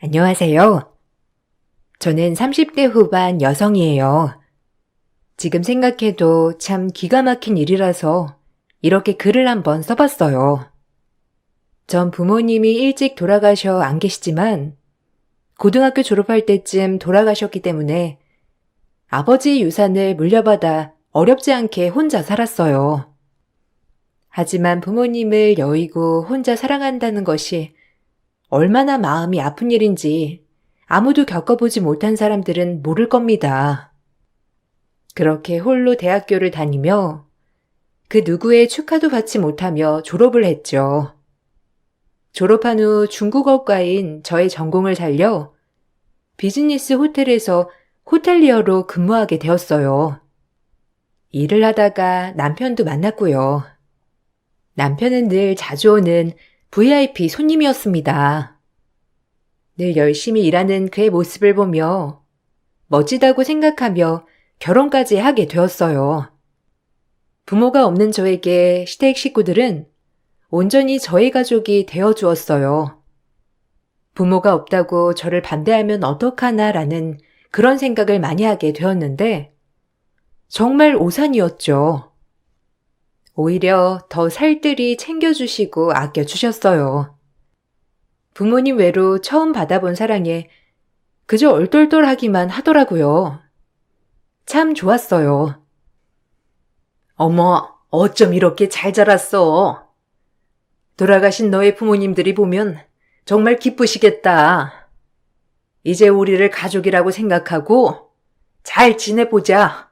안녕하세요. 저는 30대 후반 여성이에요. 지금 생각해도 참 기가 막힌 일이라서 이렇게 글을 한번 써봤어요. 전 부모님이 일찍 돌아가셔 안 계시지만 고등학교 졸업할 때쯤 돌아가셨기 때문에 아버지의 유산을 물려받아 어렵지 않게 혼자 살았어요. 하지만 부모님을 여의고 혼자 살아간다는 것이 얼마나 마음이 아픈 일인지 아무도 겪어보지 못한 사람들은 모를 겁니다. 그렇게 홀로 대학교를 다니며 그 누구의 축하도 받지 못하며 졸업을 했죠. 졸업한 후 중국어과인 저의 전공을 살려 비즈니스 호텔에서 호텔리어로 근무하게 되었어요. 일을 하다가 남편도 만났고요. 남편은 늘 자주 오는 VIP 손님이었습니다. 늘 열심히 일하는 그의 모습을 보며 멋지다고 생각하며 결혼까지 하게 되었어요. 부모가 없는 저에게 시댁 식구들은 온전히 저의 가족이 되어주었어요. 부모가 없다고 저를 반대하면 어떡하나라는 그런 생각을 많이 하게 되었는데 정말 오산이었죠. 오히려 더 살뜰히 챙겨주시고 아껴주셨어요. 부모님 외로 처음 받아본 사랑에 그저 얼떨떨하기만 하더라고요. 참 좋았어요. 어머, 어쩜 이렇게 잘 자랐어. 돌아가신 너의 부모님들이 보면 정말 기쁘시겠다. 이제 우리를 가족이라고 생각하고 잘 지내보자.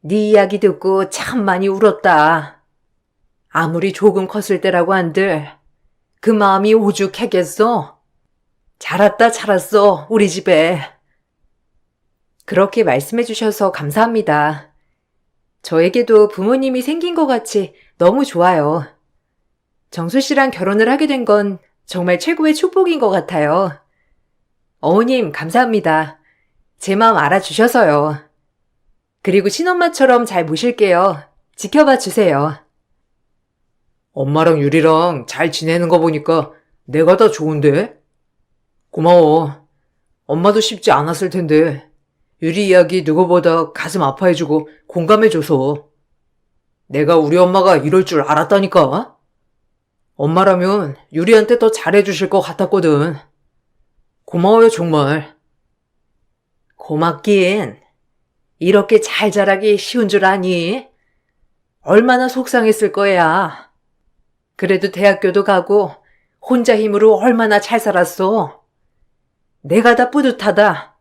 네 이야기 듣고 참 많이 울었다. 아무리 조금 컸을 때라고 한들 그 마음이 오죽했겠어? 자랐다 자랐어, 우리 집에. 그렇게 말씀해 주셔서 감사합니다. 저에게도 부모님이 생긴 것 같이 너무 좋아요. 정수 씨랑 결혼을 하게 된 건 정말 최고의 축복인 것 같아요. 어머님, 감사합니다. 제 마음 알아주셔서요. 그리고 친엄마처럼 잘 모실게요. 지켜봐 주세요. 엄마랑 유리랑 잘 지내는 거 보니까 내가 더 좋은데? 고마워. 엄마도 쉽지 않았을 텐데 유리 이야기 누구보다 가슴 아파해주고 공감해줘서. 내가 우리 엄마가 이럴 줄 알았다니까? 엄마라면 유리한테 더 잘해주실 것 같았거든. 고마워요, 정말. 고맙긴. 이렇게 잘 자라기 쉬운 줄 아니? 얼마나 속상했을 거야. 그래도 대학교도 가고 혼자 힘으로 얼마나 잘 살았어. 내가 다 뿌듯하다.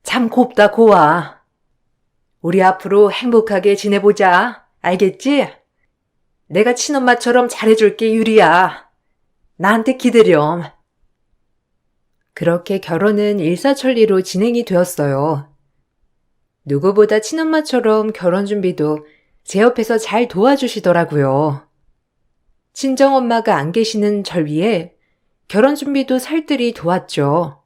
참 곱다 고와. 우리 앞으로 행복하게 지내보자. 알겠지? 내가 친엄마처럼 잘해줄게, 유리야. 나한테 기대렴. 그렇게 결혼은 일사천리로 진행이 되었어요. 누구보다 친엄마처럼 결혼 준비도 제 옆에서 잘 도와주시더라고요. 친정엄마가 안 계시는 절 위해 결혼 준비도 살뜰히 도왔죠.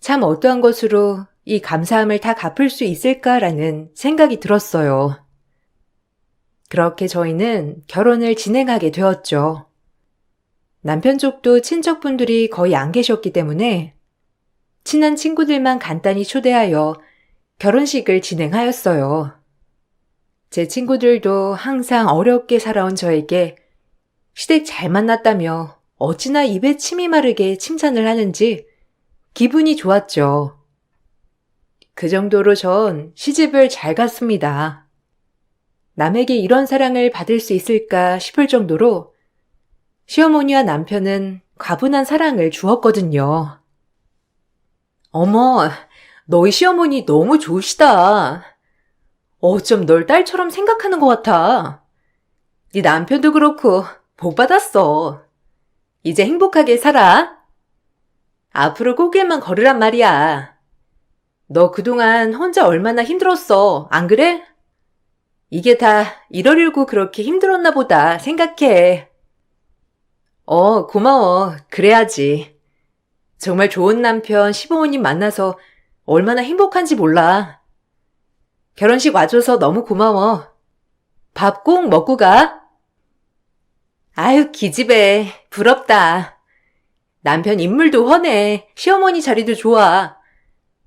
참 어떠한 것으로 이 감사함을 다 갚을 수 있을까라는 생각이 들었어요. 그렇게 저희는 결혼을 진행하게 되었죠. 남편 쪽도 친척분들이 거의 안 계셨기 때문에 친한 친구들만 간단히 초대하여 결혼식을 진행하였어요. 제 친구들도 항상 어렵게 살아온 저에게 시댁 잘 만났다며 어찌나 입에 침이 마르게 칭찬을 하는지 기분이 좋았죠. 그 정도로 전 시집을 잘 갔습니다. 남에게 이런 사랑을 받을 수 있을까 싶을 정도로 시어머니와 남편은 과분한 사랑을 주었거든요. 어머, 너희 시어머니 너무 좋으시다. 어쩜 널 딸처럼 생각하는 것 같아. 네 남편도 그렇고 복 받았어. 이제 행복하게 살아. 앞으로 꽃길만 걸으란 말이야. 너 그동안 혼자 얼마나 힘들었어, 안 그래? 이게 다 이러려고 그렇게 힘들었나 보다 생각해. 고마워. 그래야지. 정말 좋은 남편 시부모님 만나서 얼마나 행복한지 몰라. 결혼식 와줘서 너무 고마워. 밥 꼭 먹고 가. 아유, 기집애. 부럽다. 남편 인물도 훤해. 시어머니 자리도 좋아.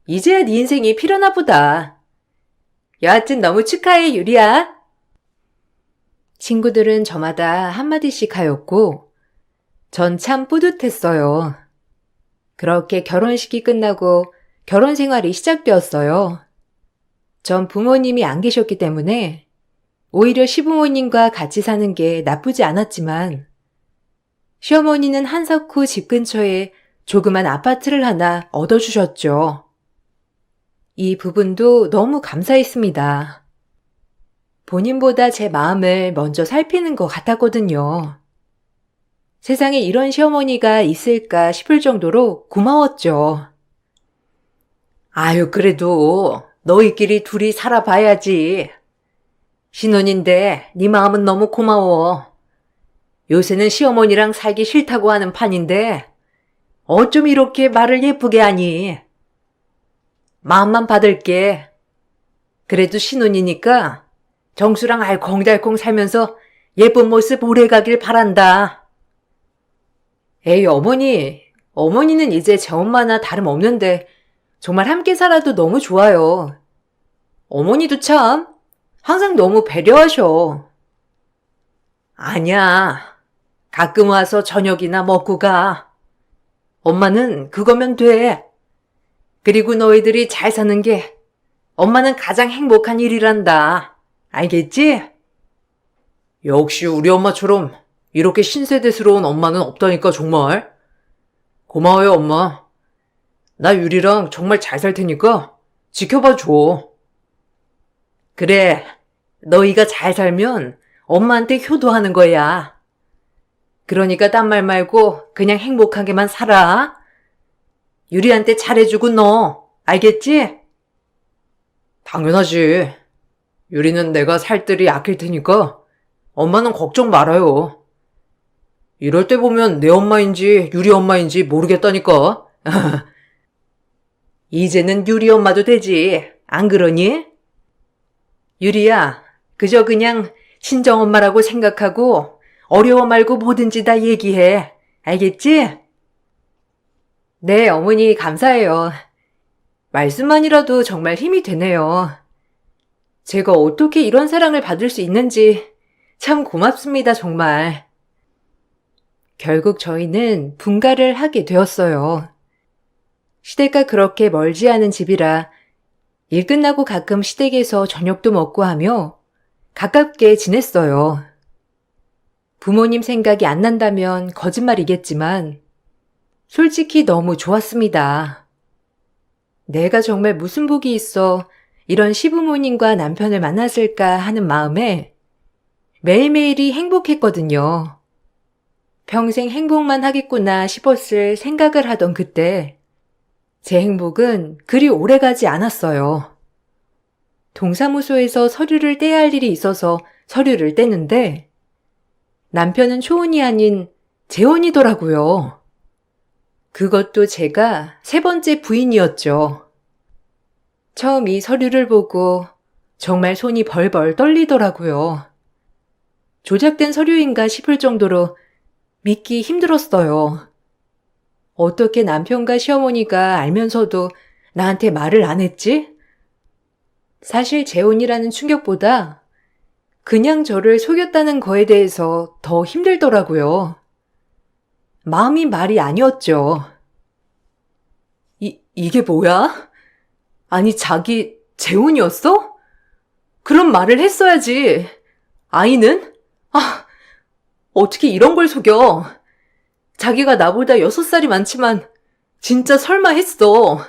이제야 네 인생이 필요나 보다. 여하튼 너무 축하해, 유리야. 친구들은 저마다 한마디씩 하였고 전 참 뿌듯했어요. 그렇게 결혼식이 끝나고 결혼 생활이 시작되었어요. 전 부모님이 안 계셨기 때문에 오히려 시부모님과 같이 사는 게 나쁘지 않았지만 시어머니는 한석 후 집 근처에 조그만 아파트를 하나 얻어주셨죠. 이 부분도 너무 감사했습니다. 본인보다 제 마음을 먼저 살피는 것 같았거든요. 세상에 이런 시어머니가 있을까 싶을 정도로 고마웠죠. 아유, 그래도 너희끼리 둘이 살아봐야지. 신혼인데 네 마음은 너무 고마워. 요새는 시어머니랑 살기 싫다고 하는 판인데 어쩜 이렇게 말을 예쁘게 하니? 마음만 받을게. 그래도 신혼이니까 정수랑 알콩달콩 살면서 예쁜 모습 오래가길 바란다. 에이, 어머니는 이제 제 엄마나 다름없는데 정말 함께 살아도 너무 좋아요. 어머니도 참 항상 너무 배려하셔. 아니야. 가끔 와서 저녁이나 먹고 가. 엄마는 그거면 돼. 그리고 너희들이 잘 사는 게 엄마는 가장 행복한 일이란다. 알겠지? 역시 우리 엄마처럼 이렇게 신세대스러운 엄마는 없다니까 정말. 고마워요, 엄마. 나 유리랑 정말 잘 살 테니까 지켜봐 줘. 그래, 너희가 잘 살면 엄마한테 효도하는 거야. 그러니까 딴 말 말고 그냥 행복하게만 살아. 유리한테 잘해주고 너, 알겠지? 당연하지. 유리는 내가 살뜰히 아낄 테니까 엄마는 걱정 말아요. 이럴 때 보면 내 엄마인지 유리 엄마인지 모르겠다니까. 이제는 유리 엄마도 되지. 안 그러니? 유리야, 그저 그냥 친정엄마라고 생각하고 어려워 말고 뭐든지 다 얘기해. 알겠지? 네, 어머니 감사해요. 말씀만이라도 정말 힘이 되네요. 제가 어떻게 이런 사랑을 받을 수 있는지 참 고맙습니다, 정말. 결국 저희는 분가를 하게 되었어요. 시댁과 그렇게 멀지 않은 집이라 일 끝나고 가끔 시댁에서 저녁도 먹고 하며 가깝게 지냈어요. 부모님 생각이 안 난다면 거짓말이겠지만 솔직히 너무 좋았습니다. 내가 정말 무슨 복이 있어 이런 시부모님과 남편을 만났을까 하는 마음에 매일매일이 행복했거든요. 평생 행복만 하겠구나 싶었을 생각을 하던 그때 제 행복은 그리 오래가지 않았어요. 동사무소에서 서류를 떼야 할 일이 있어서 서류를 떼는데 남편은 초혼이 아닌 재혼이더라고요. 그것도 제가 3번째 부인이었죠. 처음 이 서류를 보고 정말 손이 벌벌 떨리더라고요. 조작된 서류인가 싶을 정도로 믿기 힘들었어요. 어떻게 남편과 시어머니가 알면서도 나한테 말을 안 했지? 사실 재혼이라는 충격보다 그냥 저를 속였다는 거에 대해서 더 힘들더라고요. 마음이 말이 아니었죠. 이게 뭐야? 아니, 자기 재혼이었어? 그런 말을 했어야지. 아이는? 어떻게 이런 걸 속여? 자기가 나보다 6살이 많지만 진짜 설마 했어.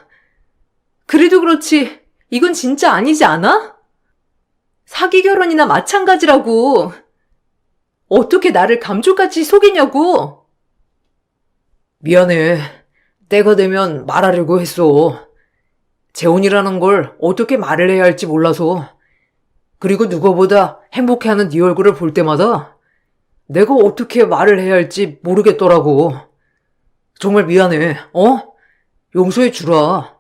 그래도 그렇지 이건 진짜 아니지 않아? 사기 결혼이나 마찬가지라고. 어떻게 나를 감쪽같이 속이냐고. 미안해. 때가 되면 말하려고 했어. 재혼이라는 걸 어떻게 말을 해야 할지 몰라서. 그리고 누구보다 행복해하는 네 얼굴을 볼 때마다 내가 어떻게 말을 해야 할지 모르겠더라고. 정말 미안해. 용서해 주라.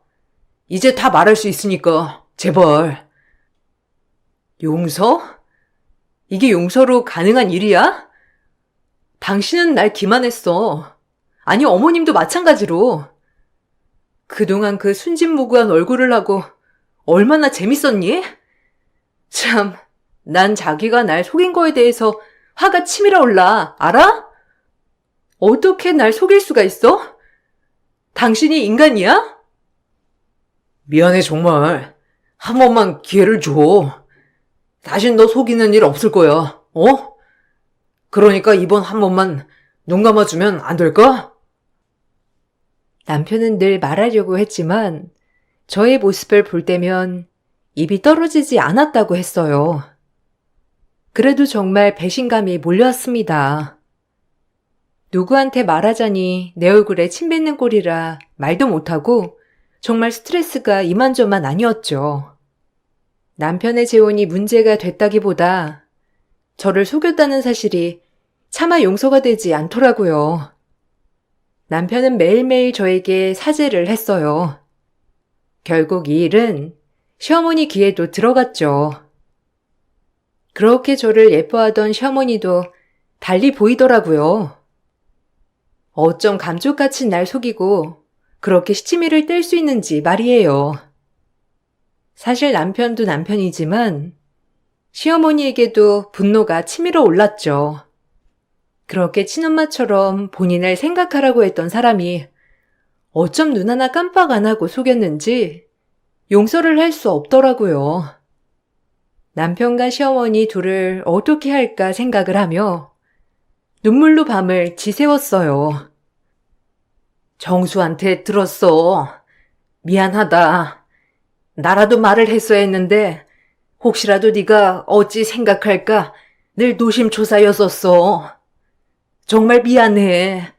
이제 다 말할 수 있으니까 제발. 용서? 이게 용서로 가능한 일이야? 당신은 날 기만했어. 아니, 어머님도 마찬가지로. 그동안 그 순진무구한 얼굴을 하고 얼마나 재밌었니? 참, 난 자기가 날 속인 거에 대해서 화가 치밀어 올라. 알아? 어떻게 날 속일 수가 있어? 당신이 인간이야? 미안해, 정말. 한 번만 기회를 줘. 다신 너 속이는 일 없을 거야. 어? 그러니까 이번 한 번만 눈 감아주면 안 될까? 남편은 늘 말하려고 했지만 저의 모습을 볼 때면 입이 떨어지지 않았다고 했어요. 그래도 정말 배신감이 몰려왔습니다. 누구한테 말하자니 내 얼굴에 침 뱉는 꼴이라 말도 못하고 정말 스트레스가 이만저만 아니었죠. 남편의 재혼이 문제가 됐다기보다 저를 속였다는 사실이 차마 용서가 되지 않더라고요. 남편은 매일매일 저에게 사죄를 했어요. 결국 이 일은 시어머니 귀에도 들어갔죠. 그렇게 저를 예뻐하던 시어머니도 달리 보이더라고요. 어쩜 감쪽같이 날 속이고 그렇게 시치미를 뗄 수 있는지 말이에요. 사실 남편도 남편이지만 시어머니에게도 분노가 치밀어 올랐죠. 그렇게 친엄마처럼 본인을 생각하라고 했던 사람이 어쩜 눈 하나 깜빡 안 하고 속였는지 용서를 할 수 없더라고요. 남편과 시어머니 둘을 어떻게 할까 생각을 하며 눈물로 밤을 지새웠어요. 정수한테 들었어. 미안하다. 나라도 말을 했어야 했는데 혹시라도 네가 어찌 생각할까 늘 노심초사였었어. 정말 미안해.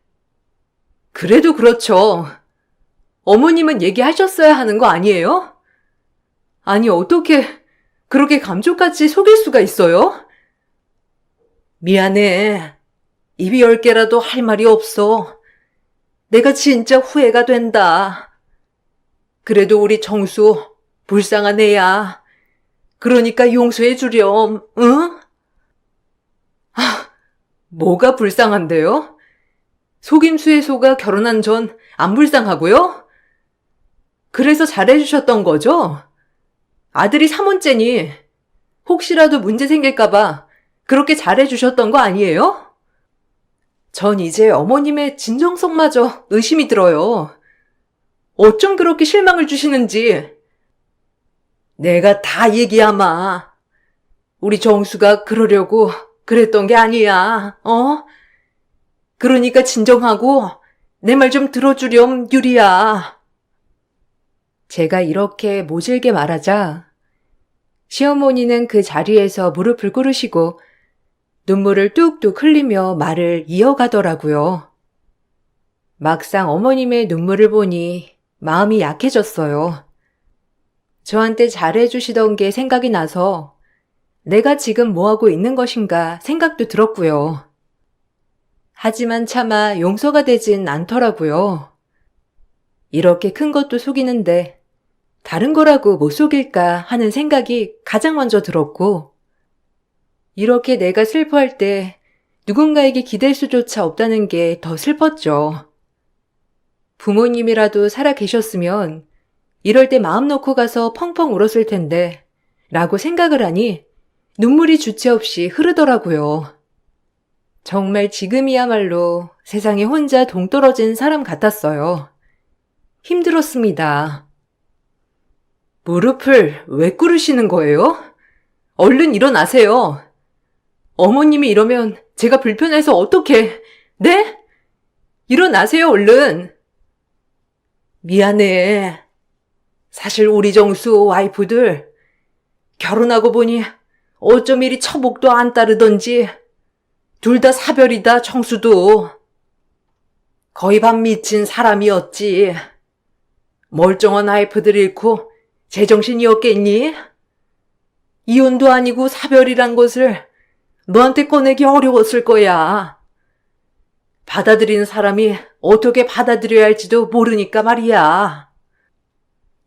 그래도 그렇죠. 어머님은 얘기하셨어야 하는 거 아니에요? 아니, 어떻게 그렇게 감쪽같이 속일 수가 있어요? 미안해. 입이 10개라도 할 말이 없어. 내가 진짜 후회가 된다. 그래도 우리 정수 불쌍한 애야. 그러니까 용서해 주렴, 응? 뭐가 불쌍한데요? 속임수의 소가 결혼한 전 안 불쌍하고요? 그래서 잘해주셨던 거죠? 아들이 3원째니 혹시라도 문제 생길까봐 그렇게 잘해주셨던 거 아니에요? 전 이제 어머님의 진정성마저 의심이 들어요. 어쩜 그렇게 실망을 주시는지. 내가 다 얘기하마. 우리 정수가 그러려고 그랬던 게 아니야, 어? 그러니까 진정하고 내 말 좀 들어주렴, 유리야. 제가 이렇게 모질게 말하자 시어머니는 그 자리에서 무릎을 꿇으시고 눈물을 뚝뚝 흘리며 말을 이어가더라고요. 막상 어머님의 눈물을 보니 마음이 약해졌어요. 저한테 잘해주시던 게 생각이 나서 내가 지금 뭐하고 있는 것인가 생각도 들었고요. 하지만 차마 용서가 되진 않더라고요. 이렇게 큰 것도 속이는데 다른 거라고 못 속일까 하는 생각이 가장 먼저 들었고, 이렇게 내가 슬퍼할 때 누군가에게 기댈 수조차 없다는 게 더 슬펐죠. 부모님이라도 살아 계셨으면 이럴 때 마음 놓고 가서 펑펑 울었을 텐데 라고 생각을 하니 눈물이 주체 없이 흐르더라고요. 정말 지금이야말로 세상에 혼자 동떨어진 사람 같았어요. 힘들었습니다. 무릎을 왜 꿇으시는 거예요? 얼른 일어나세요. 어머님이 이러면 제가 불편해서 어떡해. 네? 일어나세요, 얼른. 미안해. 사실 우리 정수 와이프들 결혼하고 보니 어쩜 이리 처복도 안 따르던지 둘 다 사별이다, 정수도. 거의 반 미친 사람이었지. 멀쩡한 와이프들 잃고 제정신이었겠니? 이혼도 아니고 사별이란 것을 너한테 꺼내기 어려웠을 거야. 받아들이는 사람이 어떻게 받아들여야 할지도 모르니까 말이야.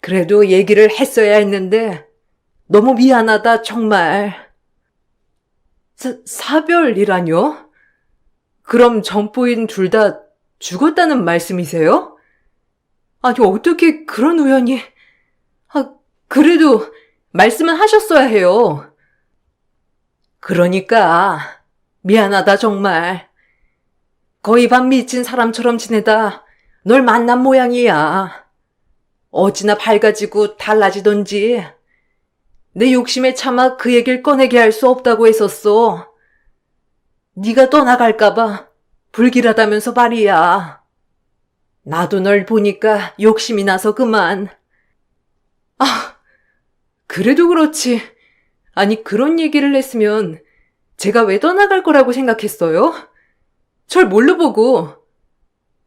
그래도 얘기를 했어야 했는데 너무 미안하다, 정말. 사별이라뇨? 그럼 전부인 둘 다 죽었다는 말씀이세요? 아니, 어떻게 그런 우연이... 그래도 말씀은 하셨어야 해요. 그러니까 미안하다 정말. 거의 반 미친 사람처럼 지내다 널 만난 모양이야. 어찌나 밝아지고 달라지던지. 내 욕심에 차마 그 얘기를 꺼내게 할 수 없다고 했었어. 네가 떠나갈까봐 불길하다면서 말이야. 나도 널 보니까 욕심이 나서 그만. 그래도 그렇지. 아니, 그런 얘기를 했으면 제가 왜 떠나갈 거라고 생각했어요? 절 뭘로 보고.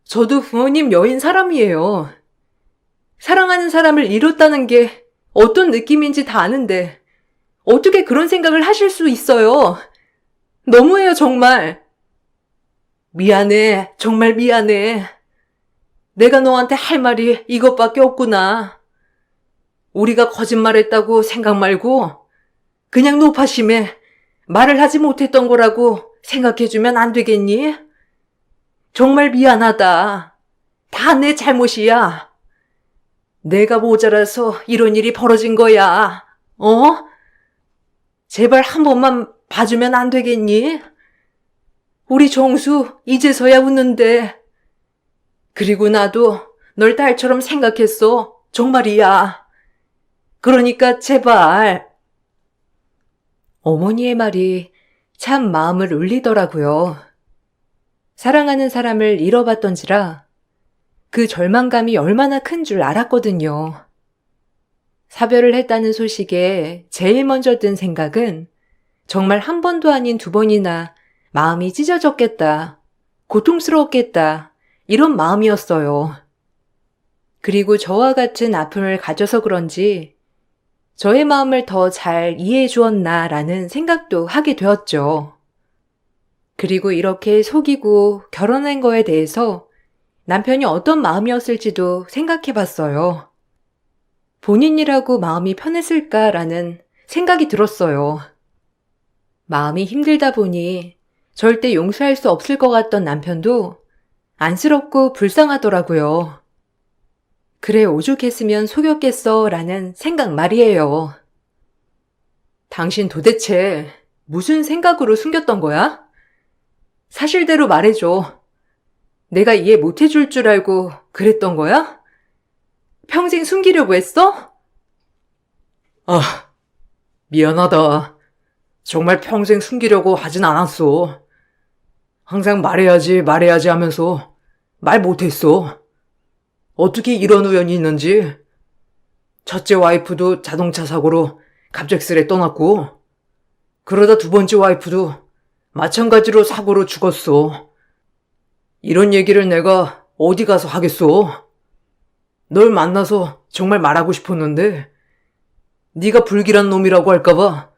저도 부모님 여인 사람이에요. 사랑하는 사람을 잃었다는 게 어떤 느낌인지 다 아는데 어떻게 그런 생각을 하실 수 있어요? 너무해요, 정말. 미안해, 정말 미안해. 내가 너한테 할 말이 이것밖에 없구나. 우리가 거짓말했다고 생각 말고 그냥 노파심에 말을 하지 못했던 거라고 생각해주면 안 되겠니? 정말 미안하다. 다 내 잘못이야. 내가 모자라서 이런 일이 벌어진 거야. 제발 한 번만 봐주면 안 되겠니? 우리 정수 이제서야 웃는데. 그리고 나도 널 딸처럼 생각했어. 정말이야. 그러니까 제발. 어머니의 말이 참 마음을 울리더라고요. 사랑하는 사람을 잃어봤던지라 그 절망감이 얼마나 큰 줄 알았거든요. 사별을 했다는 소식에 제일 먼저 든 생각은 정말 한 번도 아닌 두 번이나 마음이 찢어졌겠다, 고통스러웠겠다, 이런 마음이었어요. 그리고 저와 같은 아픔을 가져서 그런지 저의 마음을 더 잘 이해해 주었나라는 생각도 하게 되었죠. 그리고 이렇게 속이고 결혼한 거에 대해서 남편이 어떤 마음이었을지도 생각해 봤어요. 본인이라고 마음이 편했을까라는 생각이 들었어요. 마음이 힘들다 보니 절대 용서할 수 없을 것 같던 남편도 안쓰럽고 불쌍하더라고요. 그래, 오죽했으면 속였겠어 라는 생각 말이에요. 당신 도대체 무슨 생각으로 숨겼던 거야? 사실대로 말해줘. 내가 이해 못 해줄 줄 알고 그랬던 거야? 평생 숨기려고 했어? 미안하다. 정말 평생 숨기려고 하진 않았어. 항상 말해야지 하면서 말 못했어. 어떻게 이런 우연이 있는지. 첫째 와이프도 자동차 사고로 갑작스레 떠났고, 그러다 두 번째 와이프도 마찬가지로 사고로 죽었어. 이런 얘기를 내가 어디 가서 하겠어? 널 만나서 정말 말하고 싶었는데 네가 불길한 놈이라고 할까봐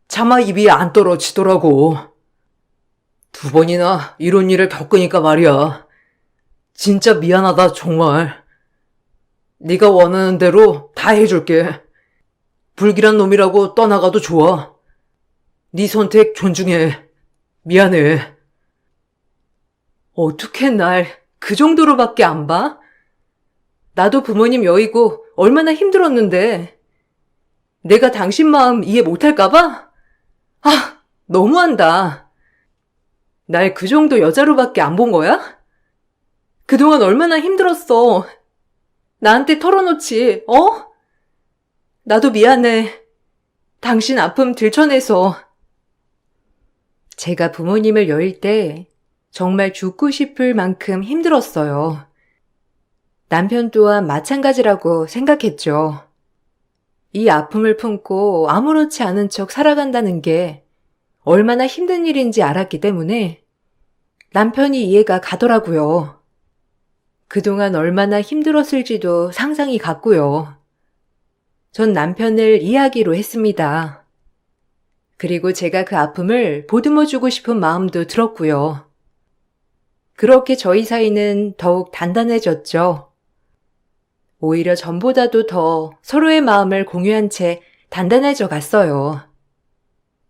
차마 입이 안 떨어지더라고. 두 번이나 이런 일을 겪으니까 말이야. 진짜 미안하다 정말. 네가 원하는 대로 다 해줄게. 불길한 놈이라고 떠나가도 좋아. 네 선택 존중해. 미안해. 어떻게 날 그 정도로밖에 안 봐? 나도 부모님 여의고 얼마나 힘들었는데 내가 당신 마음 이해 못할까봐? 너무한다. 날 그 정도 여자로밖에 안 본 거야? 그동안 얼마나 힘들었어. 나한테 털어놓지, 나도 미안해. 당신 아픔 들춰내서. 제가 부모님을 여일 때 정말 죽고 싶을 만큼 힘들었어요. 남편 또한 마찬가지라고 생각했죠. 이 아픔을 품고 아무렇지 않은 척 살아간다는 게 얼마나 힘든 일인지 알았기 때문에 남편이 이해가 가더라고요. 그동안 얼마나 힘들었을지도 상상이 갔고요. 전 남편을 이해하기로 했습니다. 그리고 제가 그 아픔을 보듬어주고 싶은 마음도 들었고요. 그렇게 저희 사이는 더욱 단단해졌죠. 오히려 전보다도 더 서로의 마음을 공유한 채 단단해져 갔어요.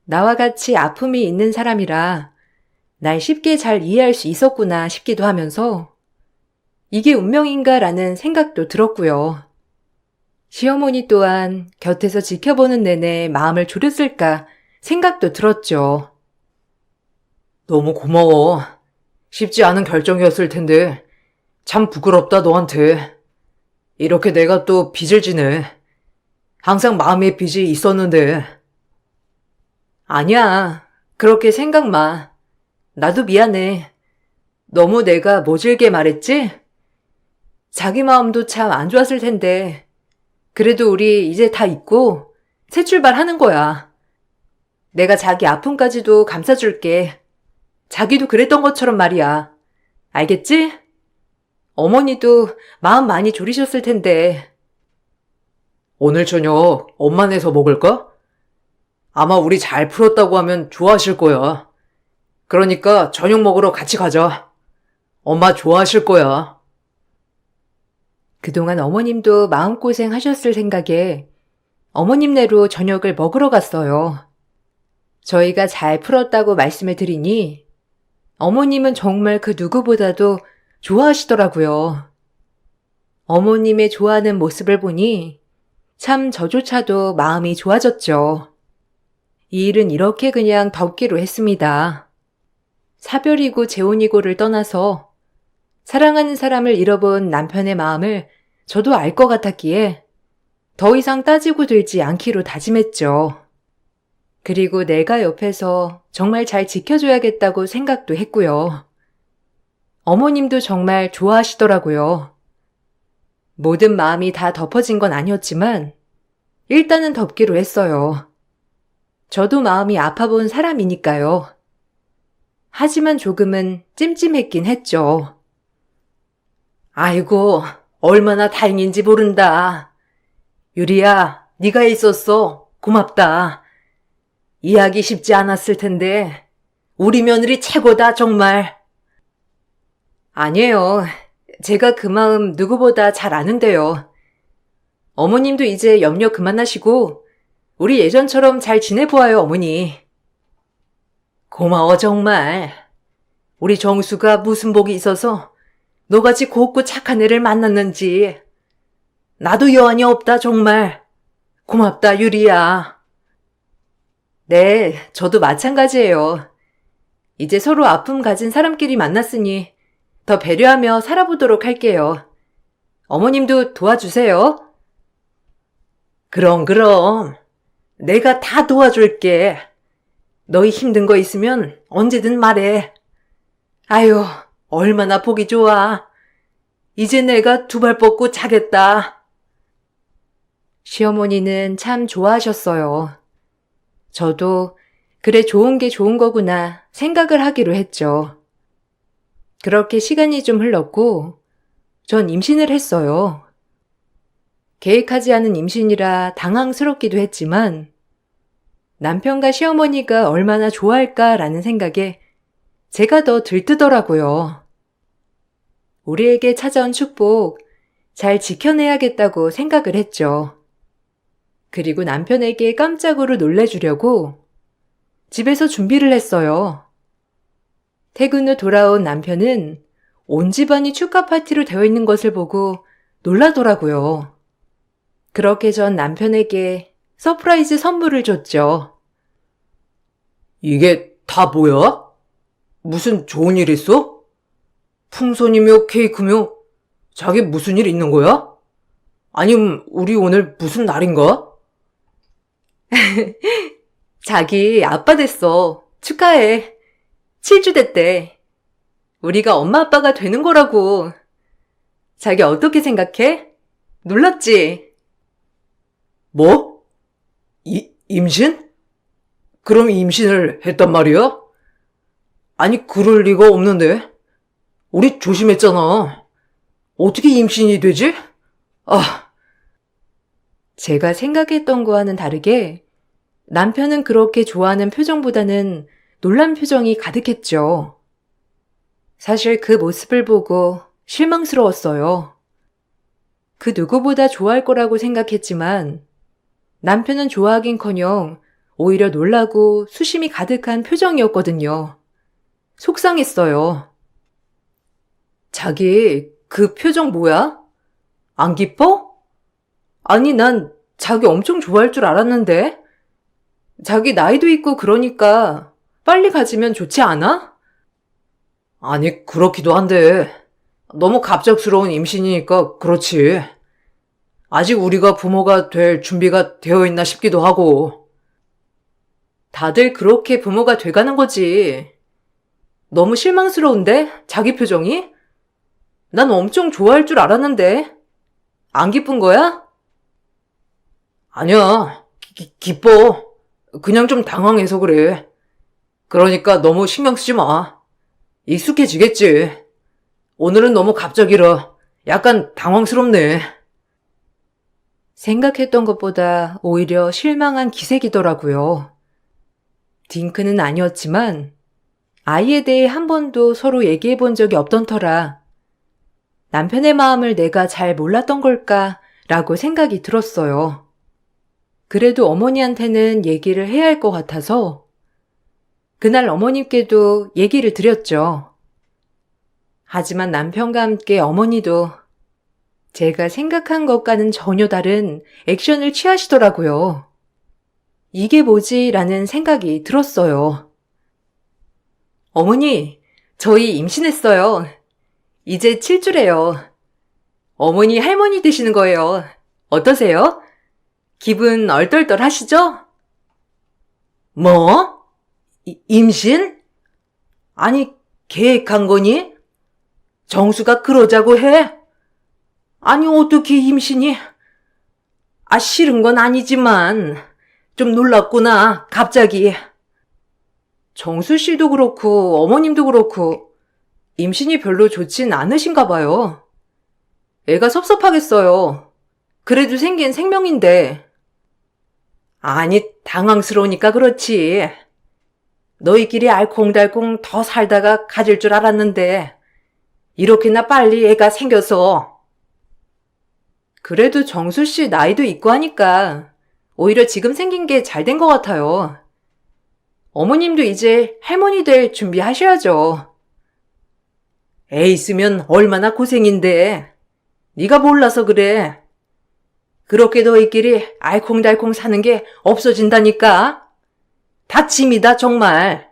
나와 같이 아픔이 있는 사람이라 날 쉽게 잘 이해할 수 있었구나 싶기도 하면서 이게 운명인가라는 생각도 들었고요. 시어머니 또한 곁에서 지켜보는 내내 마음을 졸였을까 생각도 들었죠. 너무 고마워. 쉽지 않은 결정이었을 텐데 참 부끄럽다 너한테. 이렇게 내가 또 빚을 지네. 항상 마음에 빚이 있었는데. 아니야. 그렇게 생각 마. 나도 미안해. 너무 내가 모질게 말했지? 자기 마음도 참 안 좋았을 텐데. 그래도 우리 이제 다 잊고 새 출발하는 거야. 내가 자기 아픔까지도 감싸줄게. 자기도 그랬던 것처럼 말이야. 알겠지? 어머니도 마음 많이 졸이셨을 텐데. 오늘 저녁 엄마네서 먹을까? 아마 우리 잘 풀었다고 하면 좋아하실 거야. 그러니까 저녁 먹으러 같이 가자. 엄마 좋아하실 거야. 그동안 어머님도 마음고생 하셨을 생각에 어머님네로 저녁을 먹으러 갔어요. 저희가 잘 풀었다고 말씀을 드리니 어머님은 정말 그 누구보다도 좋아하시더라고요. 어머님의 좋아하는 모습을 보니 참 저조차도 마음이 좋아졌죠. 이 일은 이렇게 그냥 덮기로 했습니다. 사별이고 재혼이고를 떠나서 사랑하는 사람을 잃어본 남편의 마음을 저도 알 것 같았기에 더 이상 따지고 들지 않기로 다짐했죠. 그리고 내가 옆에서 정말 잘 지켜줘야겠다고 생각도 했고요. 어머님도 정말 좋아하시더라고요. 모든 마음이 다 덮어진 건 아니었지만 일단은 덮기로 했어요. 저도 마음이 아파본 사람이니까요. 하지만 조금은 찜찜했긴 했죠. 아이고, 얼마나 다행인지 모른다. 유리야, 네가 있었어. 고맙다. 이해하기 쉽지 않았을 텐데 우리 며느리 최고다 정말. 아니에요. 제가 그 마음 누구보다 잘 아는데요. 어머님도 이제 염려 그만하시고 우리 예전처럼 잘 지내보아요, 어머니. 고마워 정말. 우리 정수가 무슨 복이 있어서 너같이 곱고 착한 애를 만났는지. 나도 여한이 없다 정말. 고맙다 유리야. 네, 저도 마찬가지예요. 이제 서로 아픔 가진 사람끼리 만났으니 더 배려하며 살아보도록 할게요. 어머님도 도와주세요. 그럼. 내가 다 도와줄게. 너희 힘든 거 있으면 언제든 말해. 아유, 얼마나 보기 좋아. 이제 내가 두 발 뻗고 자겠다. 시어머니는 참 좋아하셨어요. 저도 그래 좋은 게 좋은 거구나 생각을 하기로 했죠. 그렇게 시간이 좀 흘렀고 전 임신을 했어요. 계획하지 않은 임신이라 당황스럽기도 했지만 남편과 시어머니가 얼마나 좋아할까라는 생각에 제가 더 들뜨더라고요. 우리에게 찾아온 축복 잘 지켜내야겠다고 생각을 했죠. 그리고 남편에게 깜짝으로 놀래주려고 집에서 준비를 했어요. 퇴근 후 돌아온 남편은 온 집안이 축하 파티로 되어 있는 것을 보고 놀라더라고요. 그렇게 전 남편에게 서프라이즈 선물을 줬죠. 이게 다 뭐야? 무슨 좋은 일 있어? 풍선이며 케이크며 자기 무슨 일 있는 거야? 아님 우리 오늘 무슨 날인가? 자기 아빠 됐어. 축하해. 7주 됐대. 우리가 엄마 아빠가 되는 거라고. 자기 어떻게 생각해? 놀랍지? 뭐? 임신? 그럼 임신을 했단 말이야? 아니 그럴 리가 없는데. 우리 조심했잖아. 어떻게 임신이 되지? 아, 제가 생각했던 거와는 다르게 남편은 그렇게 좋아하는 표정보다는 놀란 표정이 가득했죠. 사실 그 모습을 보고 실망스러웠어요. 그 누구보다 좋아할 거라고 생각했지만 남편은 좋아하긴커녕 오히려 놀라고 수심이 가득한 표정이었거든요. 속상했어요. 자기 그 표정 뭐야? 안 기뻐? 아니, 난 자기 엄청 좋아할 줄 알았는데. 자기 나이도 있고 그러니까 빨리 가지면 좋지 않아? 아니, 그렇기도 한데. 너무 갑작스러운 임신이니까 그렇지. 아직 우리가 부모가 될 준비가 되어 있나 싶기도 하고. 다들 그렇게 부모가 돼가는 거지. 너무 실망스러운데? 자기 표정이? 난 엄청 좋아할 줄 알았는데. 안 기쁜 거야? 아니야. 기뻐. 그냥 좀 당황해서 그래. 그러니까 너무 신경 쓰지 마. 익숙해지겠지. 오늘은 너무 갑작이라 약간 당황스럽네. 생각했던 것보다 오히려 실망한 기색이더라고요. 딩크는 아니었지만 아이에 대해 한 번도 서로 얘기해 본 적이 없던 터라 남편의 마음을 내가 잘 몰랐던 걸까라고 생각이 들었어요. 그래도 어머니한테는 얘기를 해야 할 것 같아서 그날 어머님께도 얘기를 드렸죠. 하지만 남편과 함께 어머니도 제가 생각한 것과는 전혀 다른 액션을 취하시더라고요. 이게 뭐지? 라는 생각이 들었어요. 어머니, 저희 임신했어요. 이제 7주래요. 어머니 할머니 되시는 거예요. 어떠세요? 기분 얼떨떨 하시죠? 뭐? 임신? 아니, 계획한 거니? 정수가 그러자고 해? 아니, 어떻게 임신이? 싫은 건 아니지만, 좀 놀랍구나, 갑자기. 정수 씨도 그렇고 어머님도 그렇고 임신이 별로 좋진 않으신가 봐요. 애가 섭섭하겠어요. 그래도 생긴 생명인데. 아니, 당황스러우니까 그렇지. 너희끼리 알콩달콩 더 살다가 가질 줄 알았는데, 이렇게나 빨리 애가 생겨서. 그래도 정수 씨 나이도 있고 하니까 오히려 지금 생긴 게 잘 된 것 같아요. 어머님도 이제 할머니 될 준비하셔야죠. 애 있으면 얼마나 고생인데. 네가 몰라서 그래. 그렇게 너희끼리 알콩달콩 사는 게 없어진다니까. 다 짐이다, 정말.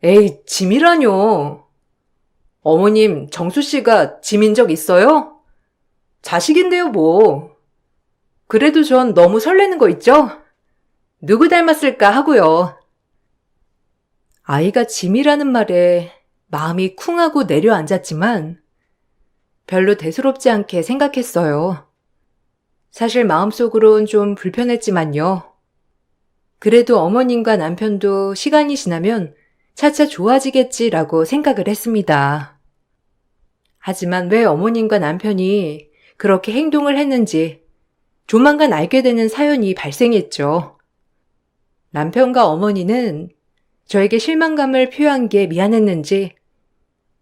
에이, 짐이라뇨. 어머님, 정수 씨가 짐인 적 있어요? 자식인데요, 뭐. 그래도 전 너무 설레는 거 있죠? 누구 닮았을까 하고요. 아이가 짐이라는 말에 마음이 쿵하고 내려앉았지만 별로 대수롭지 않게 생각했어요. 사실 마음속으론 좀 불편했지만요. 그래도 어머님과 남편도 시간이 지나면 차차 좋아지겠지라고 생각을 했습니다. 하지만 왜 어머님과 남편이 그렇게 행동을 했는지 조만간 알게 되는 사연이 발생했죠. 남편과 어머니는 저에게 실망감을 표한 게 미안했는지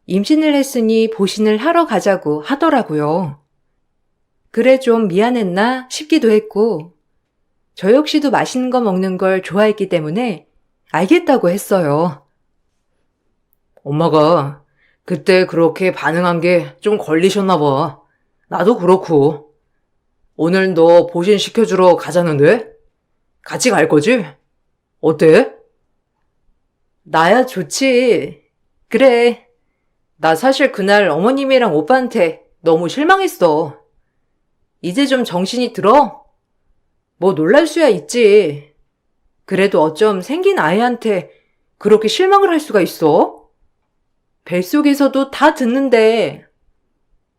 임신을 했으니 보신을 하러 가자고 하더라고요. 그래 좀 미안했나 싶기도 했고 저 역시도 맛있는 거 먹는 걸 좋아했기 때문에 알겠다고 했어요. 엄마가 그때 그렇게 반응한 게 좀 걸리셨나 봐. 나도 그렇고. 오늘 너 보신 시켜주러 가자는데? 같이 갈 거지? 어때? 나야 좋지. 그래. 나 사실 그날 어머님이랑 오빠한테 너무 실망했어. 이제 좀 정신이 들어? 뭐 놀랄 수야 있지. 그래도 어쩜 생긴 아이한테 그렇게 실망을 할 수가 있어? 뱃속에서도 다 듣는데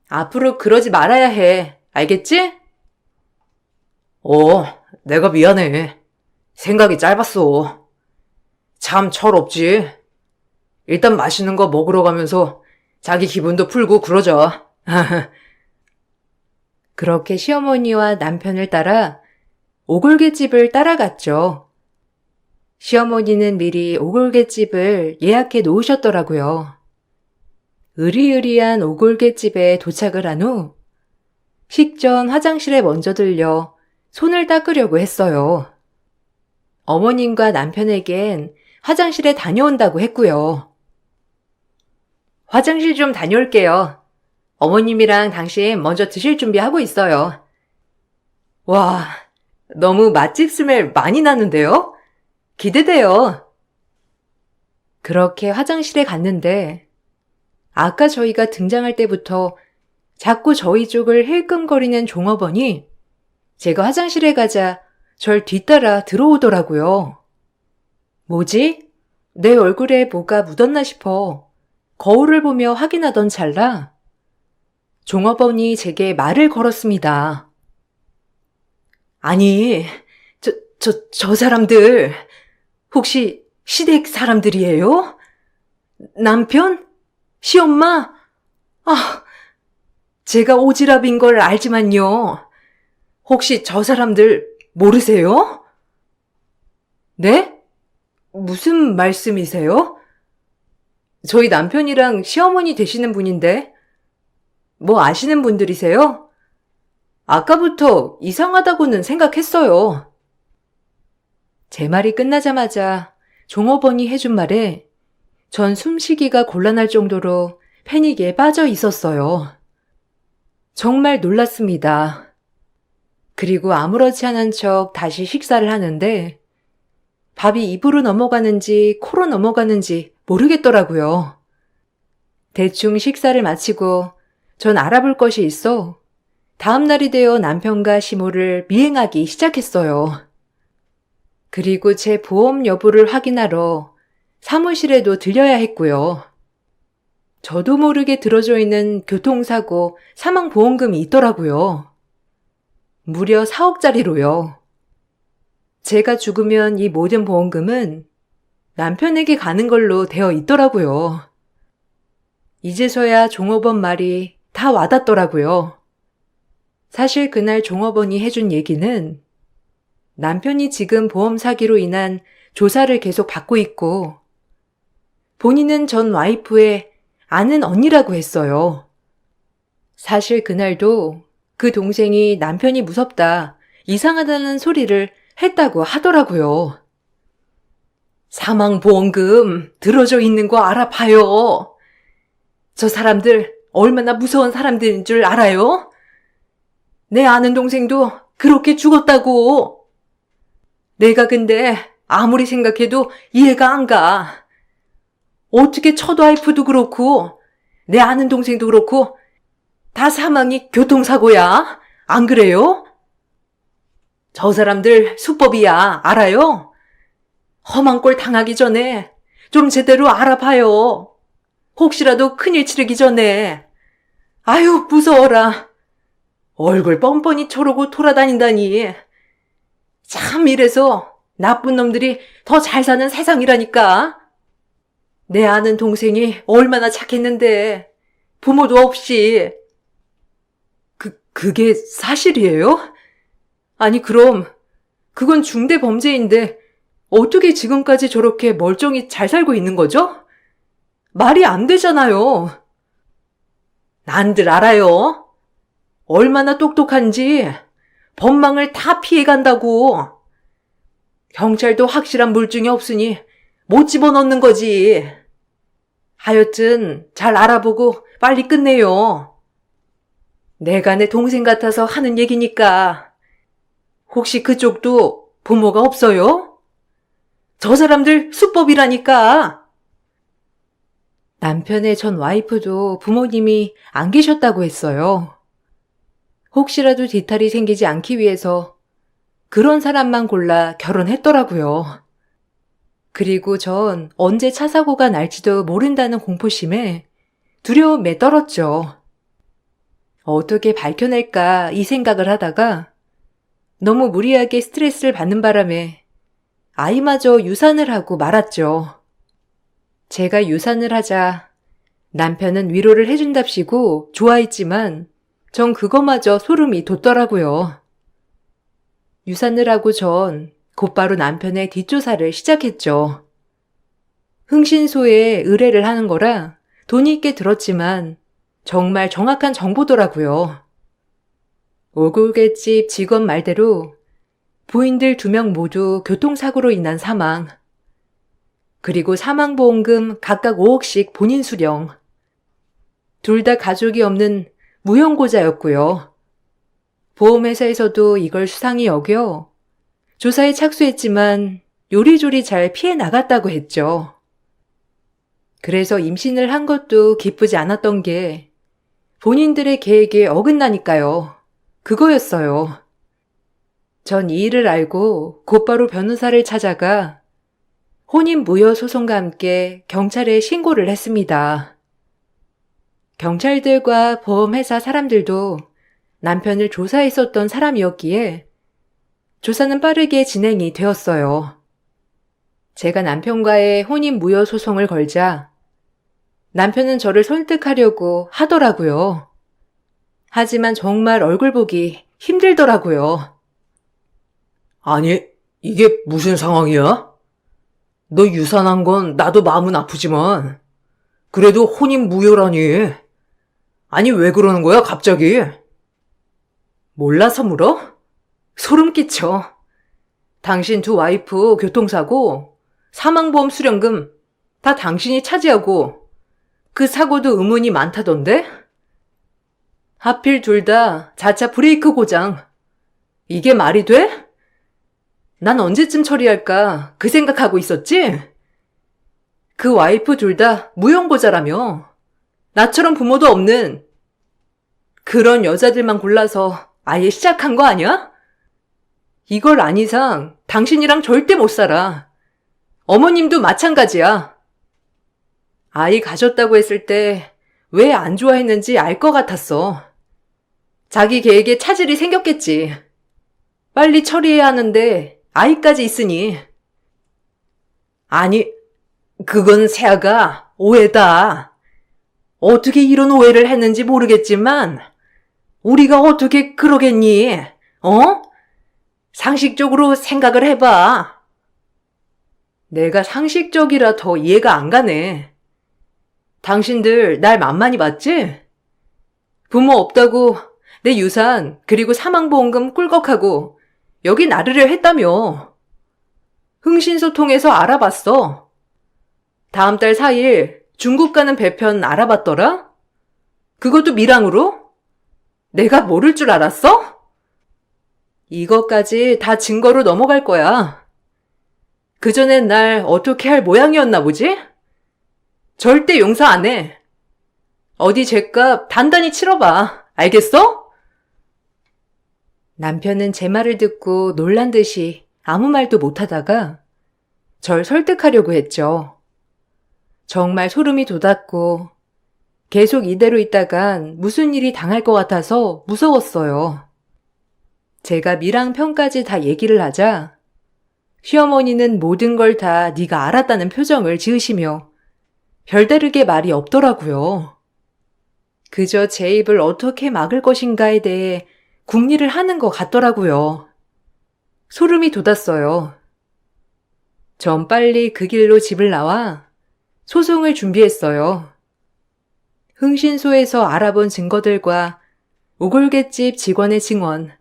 앞으로 그러지 말아야 해. 알겠지? 내가 미안해. 생각이 짧았어. 참 철없지. 일단 맛있는 거 먹으러 가면서 자기 기분도 풀고 그러자. 그렇게 시어머니와 남편을 따라 오골개집을 따라갔죠. 시어머니는 미리 오골개집을 예약해 놓으셨더라고요. 으리으리한 오골개집에 도착을 한 후 식전 화장실에 먼저 들려 손을 닦으려고 했어요. 어머님과 남편에겐 화장실에 다녀온다고 했고요. 화장실 좀 다녀올게요. 어머님이랑 당신 먼저 드실 준비하고 있어요. 와, 너무 맛집 스멜 많이 나는데요? 기대돼요. 그렇게 화장실에 갔는데 아까 저희가 등장할 때부터 자꾸 저희 쪽을 힐끔거리는 종업원이 제가 화장실에 가자 절 뒤따라 들어오더라고요. 뭐지? 내 얼굴에 뭐가 묻었나 싶어 거울을 보며 확인하던 찰나 종업원이 제게 말을 걸었습니다. 아니, 저 사람들, 혹시 시댁 사람들이에요? 남편? 시엄마? 아, 제가 오지랖인 걸 알지만요. 혹시 저 사람들 모르세요? 네? 무슨 말씀이세요? 저희 남편이랑 시어머니 되시는 분인데, 뭐 아시는 분들이세요? 아까부터 이상하다고는 생각했어요. 제 말이 끝나자마자 종업원이 해준 말에 전 숨쉬기가 곤란할 정도로 패닉에 빠져 있었어요. 정말 놀랐습니다. 그리고 아무렇지 않은 척 다시 식사를 하는데 밥이 입으로 넘어가는지 코로 넘어가는지 모르겠더라고요. 대충 식사를 마치고 전 알아볼 것이 있어 다음 날이 되어 남편과 시모를 미행하기 시작했어요. 그리고 제 보험 여부를 확인하러 사무실에도 들려야 했고요. 저도 모르게 들어져 있는 교통사고 사망보험금이 있더라고요. 무려 4억짜리로요. 제가 죽으면 이 모든 보험금은 남편에게 가는 걸로 되어 있더라고요. 이제서야 종업원 말이 다 와닿더라고요. 사실 그날 종업원이 해준 얘기는 남편이 지금 보험 사기로 인한 조사를 계속 받고 있고 본인은 전 와이프의 아는 언니라고 했어요. 사실 그날도 그 동생이 남편이 무섭다, 이상하다는 소리를 했다고 하더라고요. 사망보험금 들어져 있는 거 알아봐요. 저 사람들 얼마나 무서운 사람들인 줄 알아요? 내 아는 동생도 그렇게 죽었다고. 내가 근데 아무리 생각해도 이해가 안 가. 어떻게 첫 와이프도 그렇고 내 아는 동생도 그렇고 다 사망이 교통사고야. 안 그래요? 저 사람들 수법이야. 알아요? 험한 꼴 당하기 전에 좀 제대로 알아봐요. 혹시라도 큰일 치르기 전에. 아유, 무서워라. 얼굴 뻔뻔히 저러고 돌아다닌다니. 참 이래서 나쁜 놈들이 더 잘 사는 세상이라니까. 내 아는 동생이 얼마나 착했는데 부모도 없이. 그게 사실이에요? 아니 그럼 그건 중대 범죄인데 어떻게 지금까지 저렇게 멀쩡히 잘 살고 있는 거죠? 말이 안 되잖아요. 난들 알아요. 얼마나 똑똑한지 법망을 다 피해간다고. 경찰도 확실한 물증이 없으니 못 집어넣는 거지. 하여튼 잘 알아보고 빨리 끝내요. 내가 내 동생 같아서 하는 얘기니까. 혹시 그쪽도 부모가 없어요? 저 사람들 수법이라니까. 남편의 전 와이프도 부모님이 안 계셨다고 했어요. 혹시라도 뒤탈이 생기지 않기 위해서 그런 사람만 골라 결혼했더라고요. 그리고 전 언제 차 사고가 날지도 모른다는 공포심에 두려움에 떨었죠. 어떻게 밝혀낼까 이 생각을 하다가 너무 무리하게 스트레스를 받는 바람에 아이마저 유산을 하고 말았죠. 제가 유산을 하자 남편은 위로를 해준답시고 좋아했지만 전 그거마저 소름이 돋더라고요. 유산을 하고 전 곧바로 남편의 뒷조사를 시작했죠. 흥신소에 의뢰를 하는 거라 돈이 있게 들었지만 정말 정확한 정보더라고요. 오골개집 직원 말대로 부인들 2명 모두 교통사고로 인한 사망, 그리고 사망보험금 각각 5억씩 본인 수령, 둘 다 가족이 없는 무형고자였고요. 보험회사에서도 이걸 수상히 여겨 조사에 착수했지만 요리조리 잘 피해 나갔다고 했죠. 그래서 임신을 한 것도 기쁘지 않았던 게 본인들의 계획에 어긋나니까요. 그거였어요. 전 이 일을 알고 곧바로 변호사를 찾아가 혼인무효소송과 함께 경찰에 신고를 했습니다. 경찰들과 보험회사 사람들도 남편을 조사했었던 사람이었기에 조사는 빠르게 진행이 되었어요. 제가 남편과의 혼인무효소송을 걸자 남편은 저를 설득하려고 하더라고요. 하지만 정말 얼굴 보기 힘들더라고요. 아니, 이게 무슨 상황이야? 너 유산한 건 나도 마음은 아프지만 그래도 혼인 무효라니. 아니, 왜 그러는 거야, 갑자기? 몰라서 물어? 소름 끼쳐. 당신 두 와이프 교통사고, 사망보험 수령금 다 당신이 차지하고 그 사고도 의문이 많다던데? 하필 둘 다 자차 브레이크 고장. 이게 말이 돼? 난 언제쯤 처리할까 그 생각하고 있었지? 그 와이프 둘 다 무형고자라며. 나처럼 부모도 없는 그런 여자들만 골라서 아예 시작한 거 아니야? 이걸 안 이상 당신이랑 절대 못 살아. 어머님도 마찬가지야. 아이 가졌다고 했을 때 왜 안 좋아했는지 알 것 같았어. 자기 계획에 차질이 생겼겠지. 빨리 처리해야 하는데 아이까지 있으니. 아니, 그건 세아가 오해다. 어떻게 이런 오해를 했는지 모르겠지만 우리가 어떻게 그러겠니? 어? 상식적으로 생각을 해봐. 내가 상식적이라 더 이해가 안 가네. 당신들 날 만만히 봤지? 부모 없다고 내 유산 그리고 사망보험금 꿀꺽하고 여기 나르려 했다며. 흥신소통해서 알아봤어. 다음 달 4일 중국 가는 배편 알아봤더라? 그것도 밀항으로? 내가 모를 줄 알았어? 이것까지 다 증거로 넘어갈 거야. 그전엔 날 어떻게 할 모양이었나 보지? 절대 용서 안 해. 어디 죗값 단단히 치러봐. 알겠어? 남편은 제 말을 듣고 놀란 듯이 아무 말도 못하다가 절 설득하려고 했죠. 정말 소름이 돋았고 계속 이대로 있다간 무슨 일이 당할 것 같아서 무서웠어요. 제가 미랑 편까지 다 얘기를 하자 시어머니는 모든 걸 다 네가 알았다는 표정을 지으시며 별다르게 말이 없더라고요. 그저 제 입을 어떻게 막을 것인가에 대해 궁리를 하는 것 같더라고요. 소름이 돋았어요. 전 빨리 그 길로 집을 나와 소송을 준비했어요. 흥신소에서 알아본 증거들과 오골갯집 직원의 증언,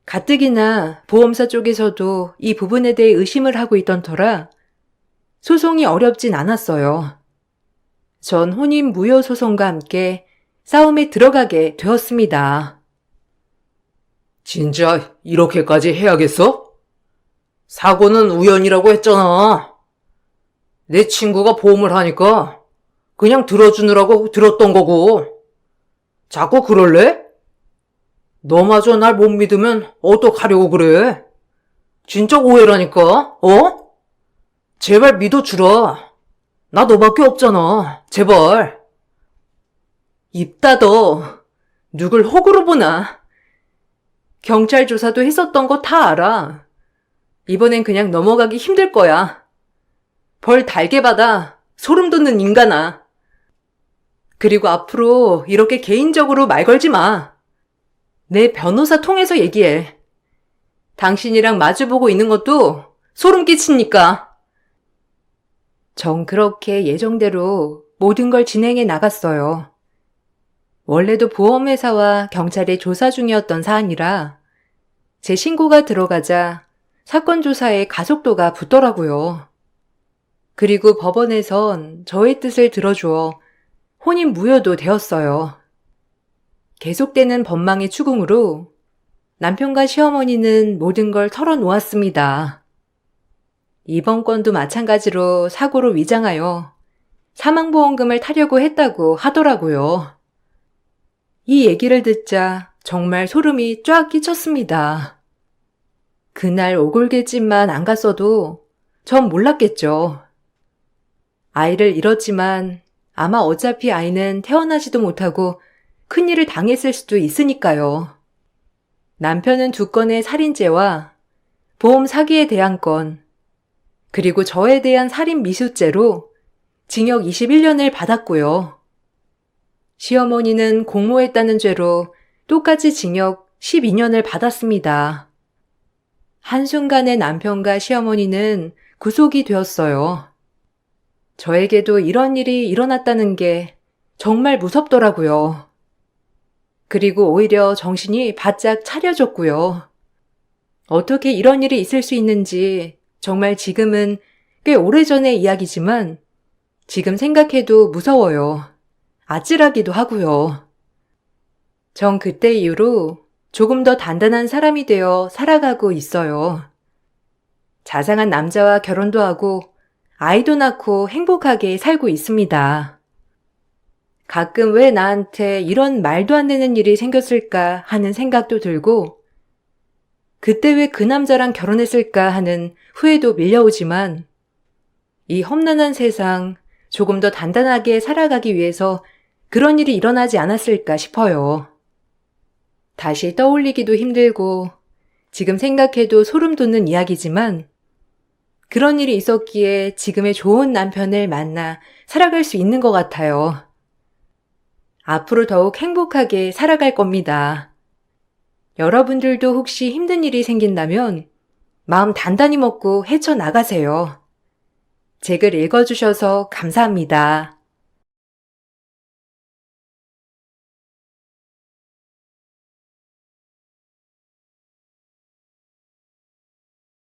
가뜩이나 보험사 쪽에서도 이 부분에 대해 의심을 하고 있던 터라 소송이 어렵진 않았어요. 전 혼인 무효 소송과 함께 싸움에 들어가게 되었습니다. 진짜 이렇게까지 해야겠어? 사고는 우연이라고 했잖아. 내 친구가 보험을 하니까 그냥 들어주느라고 들었던 거고. 자꾸 그럴래? 너마저 날 못 믿으면 어떡하려고 그래? 진짜 오해라니까, 어? 제발 믿어주라. 나 너밖에 없잖아. 제발. 입 닫어. 누굴 호구로 보나. 경찰 조사도 했었던 거 다 알아. 이번엔 그냥 넘어가기 힘들 거야. 벌 달게 받아. 소름 돋는 인간아. 그리고 앞으로 이렇게 개인적으로 말 걸지 마. 내 변호사 통해서 얘기해. 당신이랑 마주보고 있는 것도 소름 끼치니까. 전 그렇게 예정대로 모든 걸 진행해 나갔어요. 원래도 보험회사와 경찰이 조사 중이었던 사안이라 제 신고가 들어가자 사건 조사에 가속도가 붙더라고요. 그리고 법원에선 저의 뜻을 들어주어 혼인 무효도 되었어요. 계속되는 법망의 추궁으로 남편과 시어머니는 모든 걸 털어놓았습니다. 이번 건도 마찬가지로 사고로 위장하여 사망보험금을 타려고 했다고 하더라고요. 이 얘기를 듣자 정말 소름이 쫙 끼쳤습니다. 그날 오골개집만 안 갔어도 전 몰랐겠죠. 아이를 잃었지만 아마 어차피 아이는 태어나지도 못하고 큰일을 당했을 수도 있으니까요. 남편은 2건의 살인죄와 보험 사기에 대한 건, 그리고 저에 대한 살인 미수죄로 징역 21년을 받았고요. 시어머니는 공모했다는 죄로 똑같이 징역 12년을 받았습니다. 한순간에 남편과 시어머니는 구속이 되었어요. 저에게도 이런 일이 일어났다는 게 정말 무섭더라고요. 그리고 오히려 정신이 바짝 차려졌고요. 어떻게 이런 일이 있을 수 있는지 정말 지금은 꽤 오래전의 이야기지만 지금 생각해도 무서워요. 아찔하기도 하고요. 전 그때 이후로 조금 더 단단한 사람이 되어 살아가고 있어요. 자상한 남자와 결혼도 하고 아이도 낳고 행복하게 살고 있습니다. 가끔 왜 나한테 이런 말도 안 되는 일이 생겼을까 하는 생각도 들고, 그때 왜 그 남자랑 결혼했을까 하는 후회도 밀려오지만, 이 험난한 세상 조금 더 단단하게 살아가기 위해서 그런 일이 일어나지 않았을까 싶어요. 다시 떠올리기도 힘들고 지금 생각해도 소름 돋는 이야기지만 그런 일이 있었기에 지금의 좋은 남편을 만나 살아갈 수 있는 것 같아요. 앞으로 더욱 행복하게 살아갈 겁니다. 여러분들도 혹시 힘든 일이 생긴다면 마음 단단히 먹고 헤쳐나가세요. 제 글 읽어주셔서 감사합니다.